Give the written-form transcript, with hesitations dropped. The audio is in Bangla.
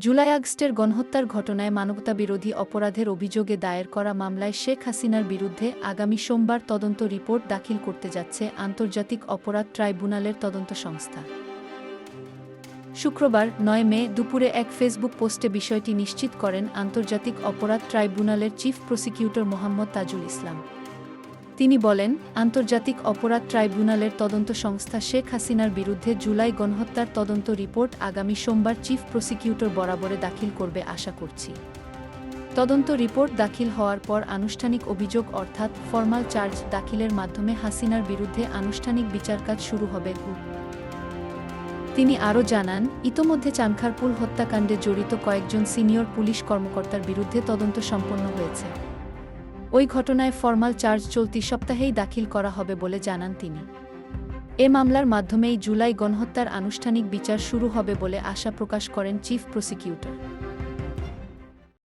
জুলাই আগস্টের গণহত্যার ঘটনায় মানবতাবিরোধী অপরাধের অভিযোগে দায়ের করা মামলায় শেখ হাসিনার বিরুদ্ধে আগামী সোমবার তদন্ত রিপোর্ট দাখিল করতে যাচ্ছে আন্তর্জাতিক অপরাধ ট্রাইব্যুনালের তদন্ত সংস্থা। শুক্রবার ৯ মে দুপুরে এক ফেসবুক পোস্টে বিষয়টি নিশ্চিত করেন আন্তর্জাতিক অপরাধ ট্রাইব্যুনালের চিফ প্রসিকিউটর মোহাম্মদ তাজুল ইসলাম। তিনি বলেন, আন্তর্জাতিক অপরাধ ট্রাইব্যুনালের তদন্ত সংস্থা শেখ হাসিনার বিরুদ্ধে জুলাই গণহত্যার তদন্ত রিপোর্ট আগামী সোমবার চিফ প্রসিকিউটর বরাবরে দাখিল করবে আশা করছি। তদন্ত রিপোর্ট দাখিল হওয়ার পর আনুষ্ঠানিক অভিযোগ অর্থাৎ ফরমাল চার্জ দাখিলের মাধ্যমে হাসিনার বিরুদ্ধে আনুষ্ঠানিক বিচারকাজ শুরু হবে। তিনি আরও জানান, ইতোমধ্যে চানখারপুল হত্যাকাণ্ডে জড়িত কয়েকজন সিনিয়র পুলিশ কর্মকর্তার বিরুদ্ধে তদন্ত সম্পন্ন হয়েছে। ওই ঘটনায় ফরমাল চার্জ চলতি সপ্তাহেই দাখিল করা হবে বলে জানান তিনি। এ মামলার মাধ্যমেই জুলাই গণহত্যার আনুষ্ঠানিক বিচার শুরু হবে বলে আশা প্রকাশ করেন চিফ প্রসিকিউটর।